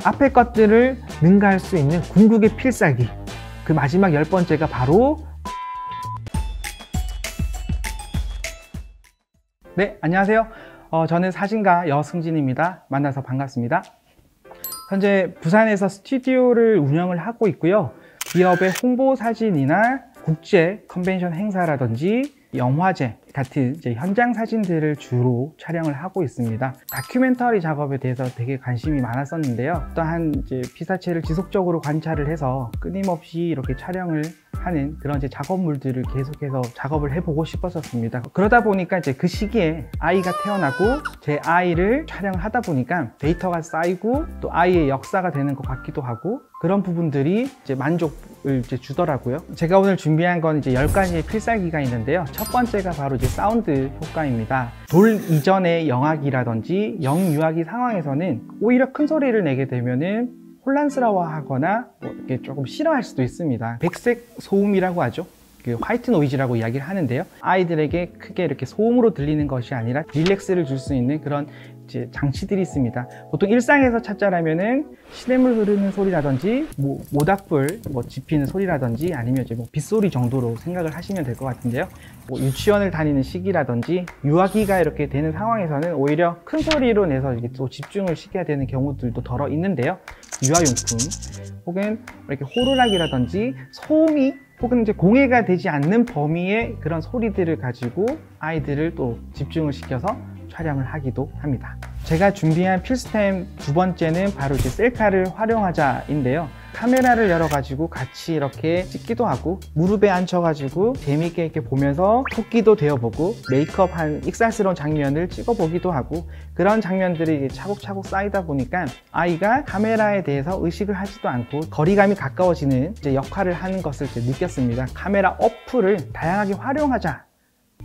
앞에 것들을 능가할 수 있는 궁극의 필살기, 그 마지막 10번째가 바로 네, 안녕하세요. 저는 사진가 여승진입니다. 만나서 반갑습니다. 현재 부산에서 스튜디오를 운영을 하고 있고요. 기업의 홍보 사진이나 국제 컨벤션 행사라든지 영화제 같은 이제 현장 사진들을 주로 촬영을 하고 있습니다. 다큐멘터리 작업에 대해서 되게 관심이 많았었는데요. 또한 이제 피사체를 지속적으로 관찰을 해서 끊임없이 이렇게 촬영을 하는 그런 이제 작업물들을 계속해서 작업을 해보고 싶었었습니다. 그러다 보니까 이제 그 시기에 아이가 태어나고 제 아이를 촬영을 하다 보니까 데이터가 쌓이고 또 아이의 역사가 되는 것 같기도 하고 그런 부분들이 이제 만족을 이제 주더라고요. 제가 오늘 준비한 건 이제 10가지의 필살기가 있는데요. 첫 번째가 바로 이제 사운드 효과입니다. 돌 이전의 영악이라든지 영유아기 상황에서는 오히려 큰 소리를 내게 되면은 혼란스러워하거나 이렇게 조금 싫어할 수도 있습니다. 백색 소음이라고 하죠. 그 화이트 노이즈라고 이야기를 하는데요. 아이들에게 크게 이렇게 소음으로 들리는 것이 아니라 릴렉스를 줄 수 있는 그런 이제 장치들이 있습니다. 보통 일상에서 찾자라면은 시냇물 흐르는 소리라든지 모닥불 지피는 소리라든지 아니면 이제 빗소리 정도로 생각을 하시면 될 것 같은데요. 유치원을 다니는 시기라든지 유아기가 이렇게 되는 상황에서는 오히려 큰 소리로 내서 이렇게 또 집중을 시켜야 되는 경우들도 덜어 있는데요. 유아용품 혹은 이렇게 호루라기라든지 소음이 혹은 이제 공해가 되지 않는 범위의 그런 소리들을 가지고 아이들을 또 집중을 시켜서 촬영을 하기도 합니다. 제가 준비한 필수템 두 번째는 바로 이제 셀카를 활용하자인데요. 카메라를 열어가지고 같이 이렇게 찍기도 하고 무릎에 앉혀가지고 재미있게 이렇게 보면서 토끼도 되어보고 메이크업한 익살스러운 장면을 찍어보기도 하고 그런 장면들이 차곡차곡 쌓이다 보니까 아이가 카메라에 대해서 의식을 하지도 않고 거리감이 가까워지는 이제 역할을 하는 것을 이제 느꼈습니다. 카메라 어플을 다양하게 활용하자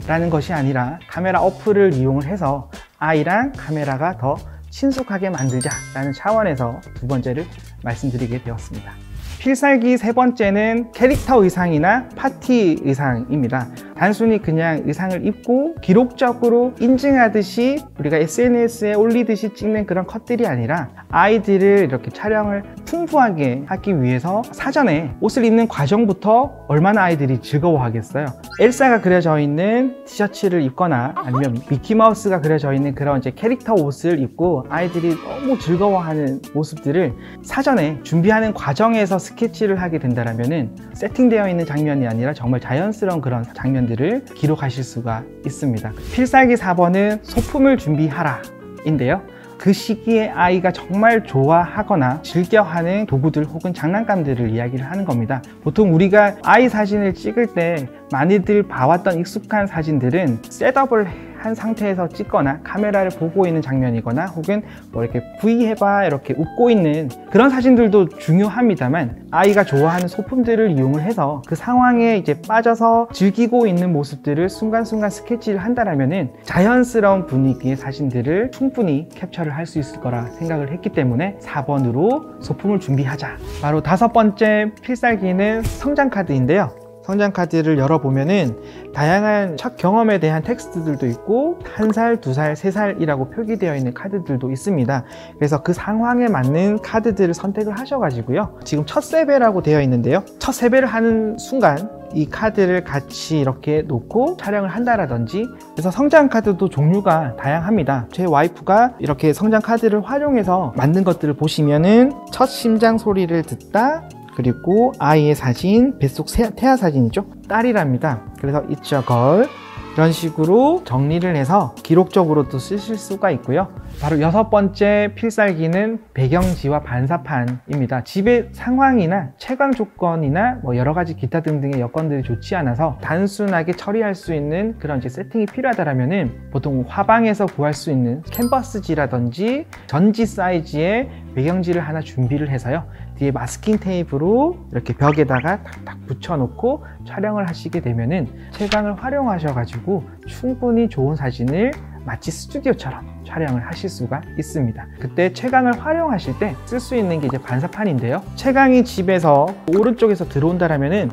라는 것이 아니라 카메라 어플을 이용을 해서 아이랑 카메라가 더 친숙하게 만들자 라는 차원에서 두 번째를 말씀드리게 되었습니다. 필살기 세 번째는 캐릭터 의상이나 파티 의상입니다. 단순히 그냥 의상을 입고 기록적으로 인증하듯이 우리가 SNS에 올리듯이 찍는 그런 컷들이 아니라 아이들을 이렇게 촬영을 풍부하게 하기 위해서 사전에 옷을 입는 과정부터 얼마나 아이들이 즐거워하겠어요. 엘사가 그려져 있는 티셔츠를 입거나 아니면 미키마우스가 그려져 있는 그런 이제 캐릭터 옷을 입고 아이들이 너무 즐거워하는 모습들을 사전에 준비하는 과정에서 스케치를 하게 된다면 세팅되어 있는 장면이 아니라 정말 자연스러운 그런 장면들을 기록하실 수가 있습니다. 필살기 4번은 소품을 준비하라 인데요. 그 시기에 아이가 정말 좋아하거나 즐겨하는 도구들 혹은 장난감들을 이야기를 하는 겁니다. 보통 우리가 아이 사진을 찍을 때 많이들 봐왔던 익숙한 사진들은 셋업을 한 상태에서 찍거나 카메라를 보고 있는 장면이거나 혹은 이렇게 V 해봐 이렇게 웃고 있는 그런 사진들도 중요합니다만 아이가 좋아하는 소품들을 이용을 해서 그 상황에 이제 빠져서 즐기고 있는 모습들을 순간순간 스케치를 한다라면은 자연스러운 분위기의 사진들을 충분히 캡처를 할 수 있을 거라 생각을 했기 때문에 4번으로 소품을 준비하자. 바로 다섯 번째 필살기는 성장 카드인데요. 성장 카드를 열어보면은 다양한 첫 경험에 대한 텍스트들도 있고 1살, 2살, 3살이라고 표기되어 있는 카드들도 있습니다. 그래서 그 상황에 맞는 카드들을 선택을 하셔가지고요. 지금 첫 세배라고 되어 있는데요. 첫 세배를 하는 순간 이 카드를 같이 이렇게 놓고 촬영을 한다라든지 그래서 성장 카드도 종류가 다양합니다. 제 와이프가 이렇게 성장 카드를 활용해서 만든 것들을 보시면은 첫 심장 소리를 듣다 그리고 아이의 사진, 뱃속 태아 사진이죠. 딸이랍니다. 그래서 It's a girl 이런 식으로 정리를 해서 기록적으로도 쓰실 수가 있고요. 바로 여섯 번째 필살기는 배경지와 반사판입니다. 집의 상황이나 채광 조건이나 여러 가지 기타 등등의 여건들이 좋지 않아서 단순하게 처리할 수 있는 그런 이제 세팅이 필요하다면은 보통 화방에서 구할 수 있는 캔버스지라든지 전지 사이즈의 배경지를 하나 준비를 해서요. 뒤에 마스킹 테이프로 이렇게 벽에다가 탁탁 붙여놓고 촬영을 하시게 되면은 채광을 활용하셔가지고 충분히 좋은 사진을 마치 스튜디오처럼 촬영을 하실 수가 있습니다. 그때 채광을 활용하실 때 쓸 수 있는 게 이제 반사판인데요. 채광이 집에서 오른쪽에서 들어온다라면은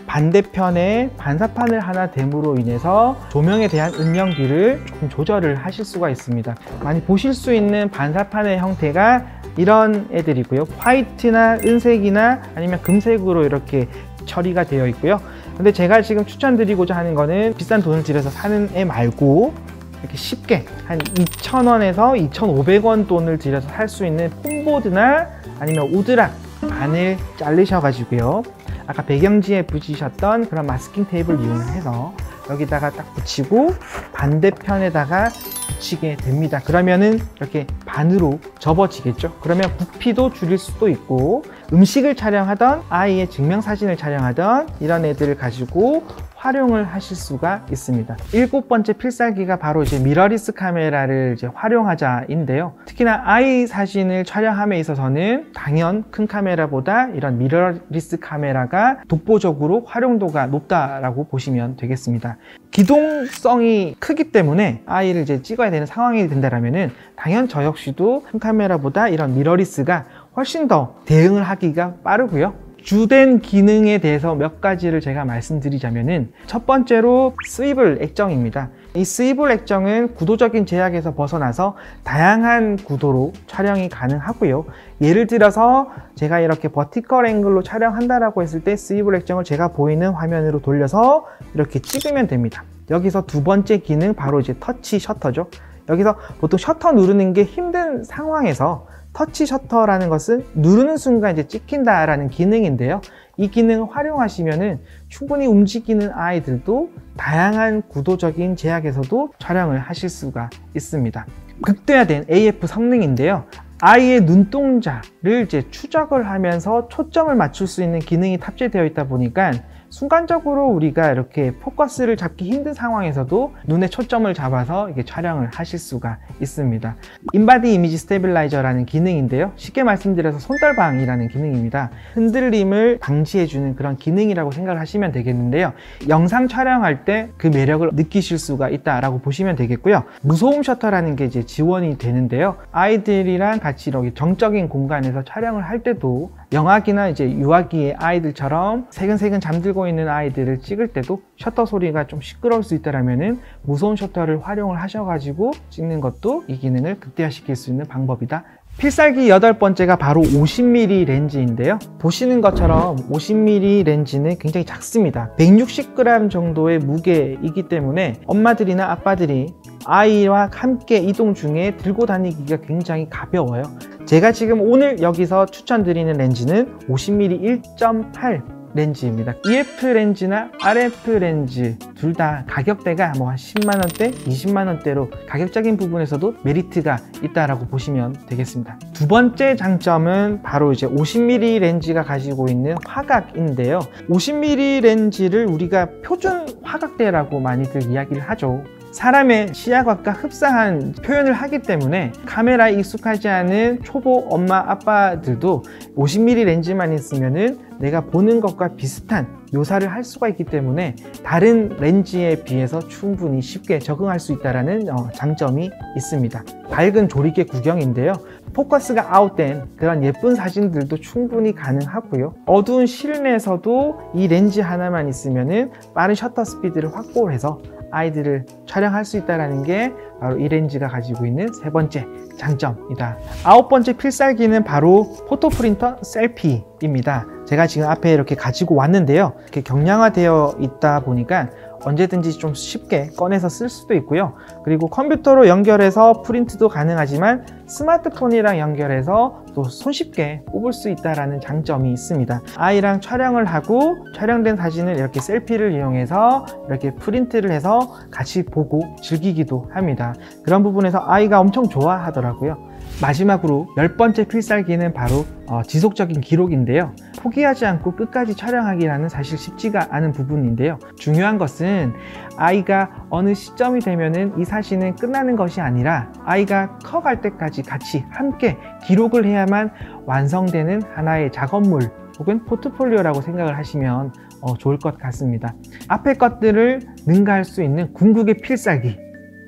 반대편에 반사판을 하나 댐으로 인해서 조명에 대한 음영비를 조금 조절을 하실 수가 있습니다. 많이 보실 수 있는 반사판의 형태가 이런 애들이고요. 화이트나 은색이나 아니면 금색으로 이렇게 처리가 되어 있고요. 근데 제가 지금 추천드리고자 하는 거는 비싼 돈을 들여서 사는 애 말고 이렇게 쉽게 한 2,000원에서 2,500원 돈을 들여서 살 수 있는 폼보드나 아니면 우드락 반을 자르셔가지고요. 아까 배경지에 붙이셨던 그런 마스킹 테이프를 이용해서 여기다가 딱 붙이고 반대편에다가 붙이게 됩니다. 그러면은 이렇게 반으로 접어지겠죠. 그러면 부피도 줄일 수도 있고 음식을 촬영하던 아이의 증명사진을 촬영하던 이런 애들을 가지고 활용을 하실 수가 있습니다. 7번째 필살기가 바로 이제 미러리스 카메라를 이제 활용하자인데요. 특히나 아이 사진을 촬영함에 있어서는 당연 큰 카메라보다 이런 미러리스 카메라가 독보적으로 활용도가 높다라고 보시면 되겠습니다. 기동성이 크기 때문에 아이를 이제 찍어야 되는 상황이 된다면은 당연 저 역시도 큰 카메라보다 이런 미러리스가 훨씬 더 대응을 하기가 빠르고요. 주된 기능에 대해서 몇 가지를 제가 말씀드리자면은 첫 번째로 스위블 액정입니다. 이 스위블 액정은 구도적인 제약에서 벗어나서 다양한 구도로 촬영이 가능하고요. 예를 들어서 제가 이렇게 버티컬 앵글로 촬영한다라고 했을 때 스위블 액정을 제가 보이는 화면으로 돌려서 이렇게 찍으면 됩니다. 여기서 두 번째 기능 바로 이제 터치 셔터죠. 여기서 보통 셔터 누르는 게 힘든 상황에서 터치 셔터라는 것은 누르는 순간 이제 찍힌다라는 기능인데요. 이 기능을 활용하시면은 충분히 움직이는 아이들도 다양한 구도적인 제약에서도 촬영을 하실 수가 있습니다. 극대화된 AF 성능인데요. 아이의 눈동자를 이제 추적을 하면서 초점을 맞출 수 있는 기능이 탑재되어 있다 보니까 순간적으로 우리가 이렇게 포커스를 잡기 힘든 상황에서도 눈의 초점을 잡아서 이게 촬영을 하실 수가 있습니다. 인바디 이미지 스테빌라이저라는 기능인데요. 쉽게 말씀드려서 손떨방이라는 기능입니다. 흔들림을 방지해주는 그런 기능이라고 생각을 하시면 되겠는데요. 영상 촬영할 때 그 매력을 느끼실 수가 있다라고 보시면 되겠고요. 무소음 셔터라는 게 이제 지원이 되는데요. 아이들이랑 같이 이렇게 정적인 공간에서 촬영을 할 때도 영아기나 이제 유아기의 아이들처럼 새근새근 잠들고 있는 아이들을 찍을 때도 셔터 소리가 좀 시끄러울 수 있다면은 무소음 셔터를 활용을 하셔가지고 찍는 것도 이 기능을 극대화시킬 수 있는 방법이다. 필살기 8번째가 바로 50mm 렌즈인데요. 보시는 것처럼 50mm 렌즈는 굉장히 작습니다. 160g 정도의 무게이기 때문에 엄마들이나 아빠들이 아이와 함께 이동 중에 들고 다니기가 굉장히 가벼워요. 제가 지금 오늘 여기서 추천드리는 렌즈는 50mm 1.8 렌즈입니다. EF 렌즈나 RF 렌즈 둘 다 가격대가 뭐 한 10만원대, 20만원대로 가격적인 부분에서도 메리트가 있다라고 보시면 되겠습니다. 두 번째 장점은 바로 이제 50mm 렌즈가 가지고 있는 화각인데요. 50mm 렌즈를 우리가 표준 화각대라고 많이들 이야기를 하죠. 사람의 시야각과 흡사한 표현을 하기 때문에 카메라에 익숙하지 않은 초보 엄마 아빠들도 50mm 렌즈만 있으면은 내가 보는 것과 비슷한 묘사를 할 수가 있기 때문에 다른 렌즈에 비해서 충분히 쉽게 적응할 수 있다는 장점이 있습니다. 밝은 조리개 구경인데요. 포커스가 아웃된 그런 예쁜 사진들도 충분히 가능하고요. 어두운 실내에서도 이 렌즈 하나만 있으면은 빠른 셔터 스피드를 확보해서 아이들을 촬영할 수 있다는 게 바로 이 렌즈가 가지고 있는 세 번째 장점이다. 9번째 필살기는 바로 포토 프린터 셀피입니다. 제가 지금 앞에 이렇게 가지고 왔는데요. 이렇게 경량화되어 있다 보니까 언제든지 좀 쉽게 꺼내서 쓸 수도 있고요. 그리고 컴퓨터로 연결해서 프린트도 가능하지만 스마트폰이랑 연결해서 또 손쉽게 뽑을 수 있다는 장점이 있습니다. 아이랑 촬영을 하고 촬영된 사진을 이렇게 셀피를 이용해서 이렇게 프린트를 해서 같이 보고 즐기기도 합니다. 그런 부분에서 아이가 엄청 좋아하더라고요. 마지막으로 10번째 필살기는 바로 지속적인 기록인데요. 포기하지 않고 끝까지 촬영하기라는 사실 쉽지가 않은 부분인데요. 중요한 것은 아이가 어느 시점이 되면은 이 사진은 끝나는 것이 아니라 아이가 커갈 때까지 같이 함께 기록을 해야만 완성되는 하나의 작업물 혹은 포트폴리오라고 생각을 하시면 좋을 것 같습니다. 앞에 것들을 능가할 수 있는 궁극의 필살기,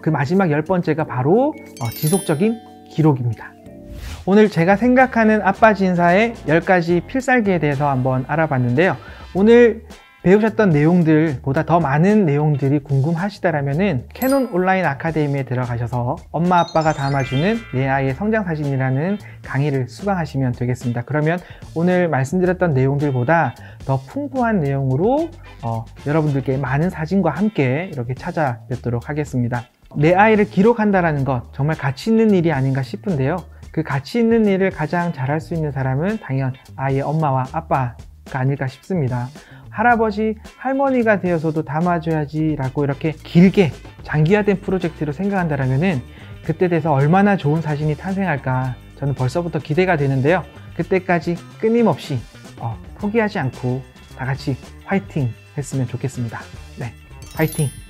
그 마지막 10번째가 바로 지속적인 기록입니다. 오늘 제가 생각하는 아빠 진사의 10가지 필살기에 대해서 한번 알아봤는데요. 오늘 배우셨던 내용들보다 더 많은 내용들이 궁금하시다라면은 캐논 온라인 아카데미에 들어가셔서 엄마 아빠가 담아주는 내 아이의 성장 사진이라는 강의를 수강하시면 되겠습니다. 그러면 오늘 말씀드렸던 내용들보다 더 풍부한 내용으로 여러분들께 많은 사진과 함께 이렇게 찾아뵙도록 하겠습니다. 내 아이를 기록한다는 것 정말 가치 있는 일이 아닌가 싶은데요. 그 가치 있는 일을 가장 잘할 수 있는 사람은 당연 아이의 엄마와 아빠가 아닐까 싶습니다. 할아버지, 할머니가 되어서도 담아줘야지 라고 이렇게 길게 장기화된 프로젝트로 생각한다면 그때 돼서 얼마나 좋은 사진이 탄생할까 저는 벌써부터 기대가 되는데요. 그때까지 끊임없이 포기하지 않고 다 같이 화이팅 했으면 좋겠습니다. 네, 화이팅!